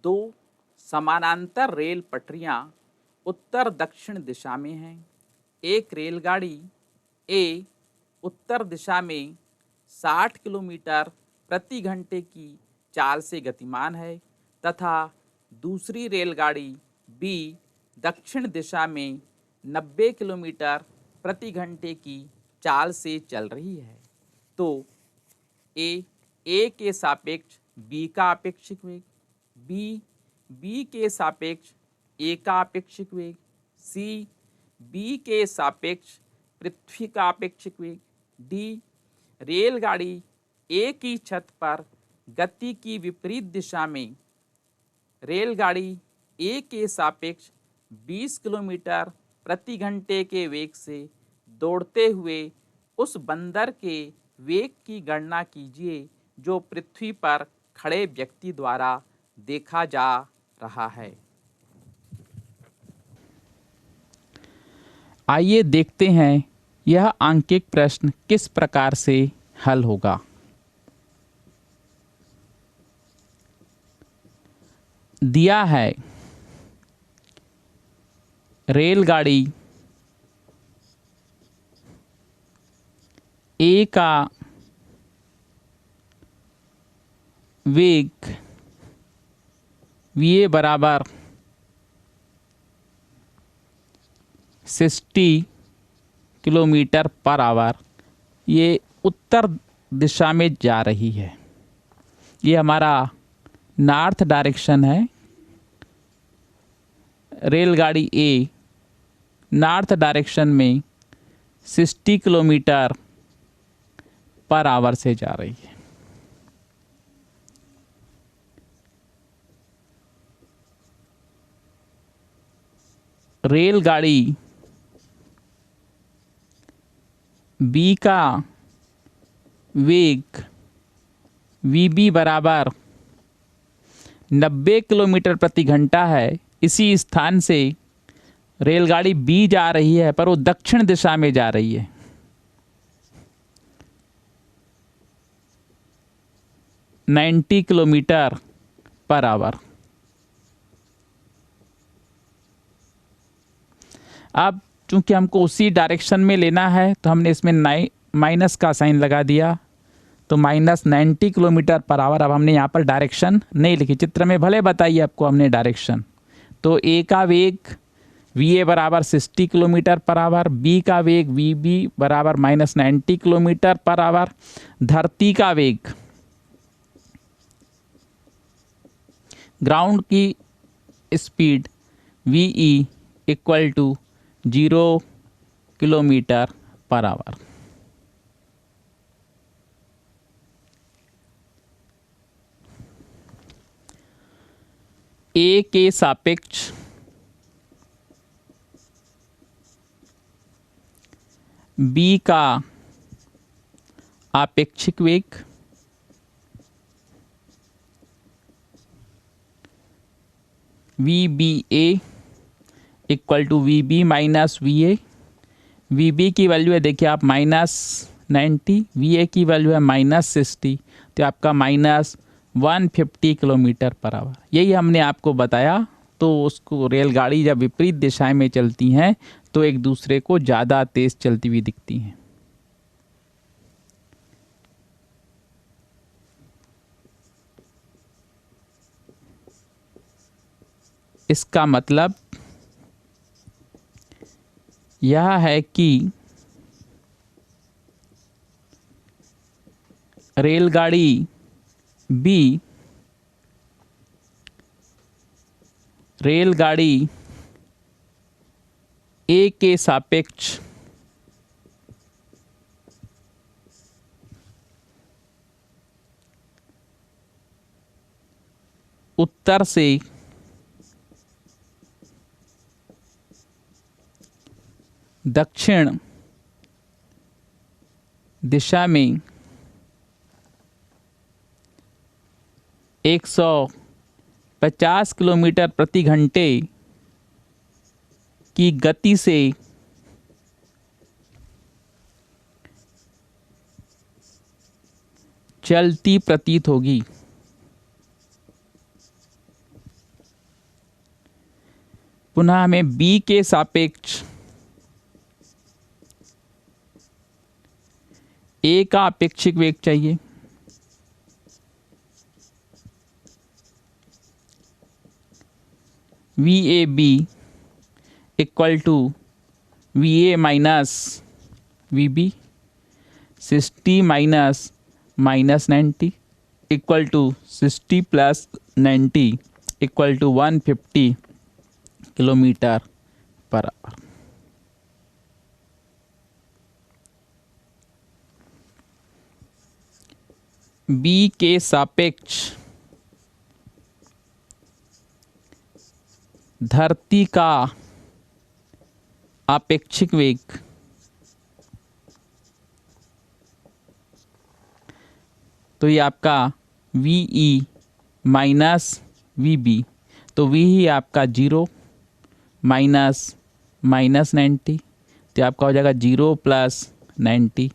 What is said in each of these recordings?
दो समानांतर रेल पटरियां उत्तर दक्षिण दिशा में हैं। एक रेलगाड़ी ए उत्तर दिशा में 60 किलोमीटर प्रति घंटे की चाल से गतिमान है तथा दूसरी रेलगाड़ी बी दक्षिण दिशा में 90 किलोमीटर प्रति घंटे की चाल से चल रही है। तो ए के सापेक्ष बी का आपेक्षिक वेग, बी के सापेक्ष ए का आपेक्षिक वेग, सी बी के सापेक्ष पृथ्वी का आपेक्षिक वेग, डी रेलगाड़ी ए की छत पर गति की विपरीत दिशा में रेलगाड़ी ए के सापेक्ष 20 किलोमीटर प्रति घंटे के वेग से दौड़ते हुए उस बंदर के वेग की गणना कीजिए जो पृथ्वी पर खड़े व्यक्ति द्वारा देखा जा रहा है। आइए देखते हैं यह आंकिक प्रश्न किस प्रकार से हल होगा। दिया है रेलगाड़ी ए का वेग वीए बराबर 60 किलोमीटर पर आवर, ये उत्तर दिशा में जा रही है। ये हमारा नॉर्थ डायरेक्शन है। रेलगाड़ी ए नॉर्थ डायरेक्शन में 60 किलोमीटर पर आवर से जा रही है। रेलगाड़ी बी का वेग वीबी बराबर 90 किलोमीटर प्रति घंटा है। इसी स्थान से रेलगाड़ी बी जा रही है पर वो दक्षिण दिशा में जा रही है। ,90 किलोमीटर पर आवर। अब चूंकि हमको उसी डायरेक्शन में लेना है तो हमने इसमें माइनस का साइन लगा दिया, तो -90 किलोमीटर पर आवर। अब हमने यहाँ पर डायरेक्शन नहीं लिखी, चित्र में भले बताइए आपको हमने डायरेक्शन। तो ए का वेग वी ए बराबर 60 किलोमीटर पर आवर, बी का वेग वी बी बराबर -90 किलोमीटर पर आवर, धरती का वेग ग्राउंड की speed V E equal to 0 kilometre per hour. A के सापेक्ष बी का आपेक्षिक वेग V B A equal to V B minus V A. V B की वैल्यू है देखिए आप -90, वी ए की वैल्यू है -60, तो आपका -150 किलोमीटर पर आवर। यही हमने आपको बताया। तो उसको रेलगाड़ी जब विपरीत दिशाएं में चलती हैं तो एक दूसरे को ज़्यादा तेज चलती हुई दिखती हैं। इसका मतलब यह है कि रेलगाड़ी बी रेलगाड़ी ए के सापेक्ष उत्तर से दक्षिण दिशा में 150 किलोमीटर प्रति घंटे की गति से चलती प्रतीत होगी। पुनः हमें b के सापेक्ष a का अपेक्षिक वेग चाहिए। VAB equal to VA minus VB, 60 minus minus 90 equal to 60 plus 90 equal to 150 kilometre per hour. B के सापेक्ष धरती का अपेक्षिक वेग तो ये आपका VE माइनस VB, तो V ही आपका 0 माइनस माइनस 90, तो आपका हो जाएगा 0 plus 90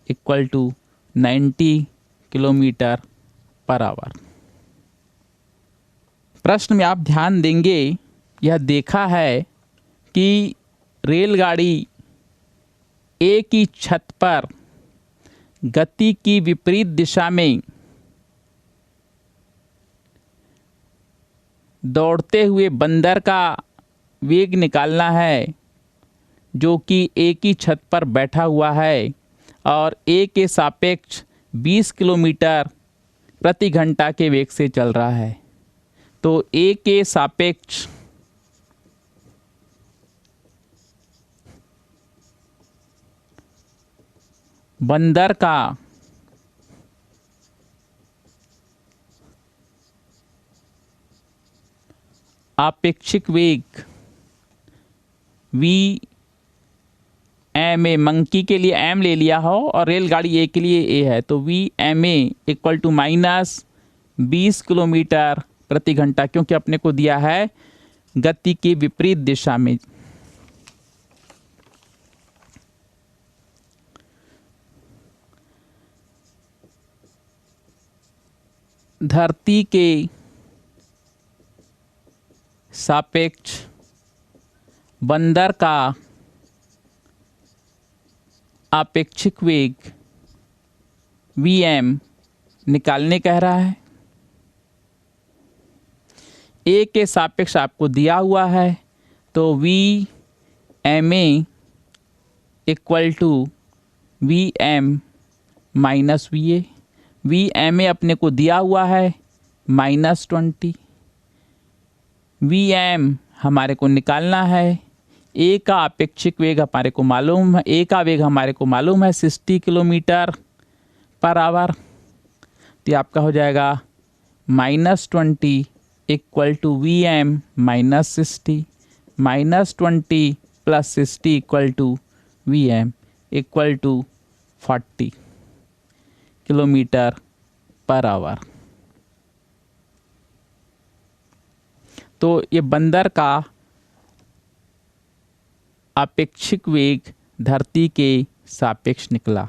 equal to 90 kilometre per hour. प्रश्न में आप ध्यान देंगे, यह देखा है कि रेलगाड़ी ए की छत पर गति की विपरीत दिशा में दौड़ते हुए बंदर का वेग निकालना है, जो कि ए की छत पर बैठा हुआ है और ए के सापेक्ष 20 किलोमीटर प्रति घंटा के वेग से चल रहा है। तो ए के सापेक्ष बंदर का अपेक्षिक वेग वी एम ए, मंकी के लिए एम ले लिया हो और रेलगाड़ी ए के लिए ए है, तो V M A equal to minus 20 kilometre प्रति घंटा, क्योंकि अपने को दिया है गति की विपरीत दिशा में। धरती के सापेक्ष बंदर का अपेक्षिक वेग Vm निकालने कह रहा है। ए के सापेक्ष आपको दिया हुआ है, तो VMA equal to VM minus VA। VMA अपने को दिया हुआ है -20, VM हमारे को निकालना है। ए का अपेक्षिक वेग हमारे को मालूम है, ए का वेग हमारे को मालूम है 60 किलोमीटर पर आवर, तो आपका हो जाएगा -20 equal to VM minus 60, -20 plus 60 equal to VM equal to 40 kilometre per hour. तो ये बंदर का अपेक्षिक वेग धरती के सापेक्ष निकला।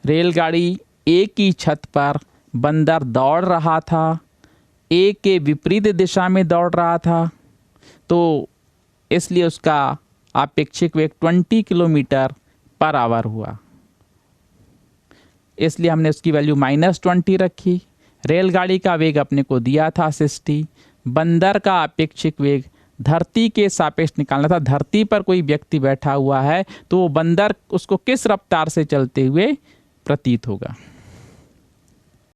रेलगाड़ी ए की छत पर बंदर दौड़ रहा था, ए के विपरीत दिशा में दौड़ रहा था, तो इसलिए उसका अपेक्षिक वेग 20 किलोमीटर पर आवर हुआ, इसलिए हमने उसकी वैल्यू -20 रखी। रेलगाड़ी का वेग अपने को दिया था 60, बंदर का अपेक्षिक वेग धरती के सापेक्ष निकालना था। धरती पर कोई व्यक्ति बैठा हुआ है, तो वो बंदर उसको किस रफ्तार से चलते हुए प्रतीत होगा।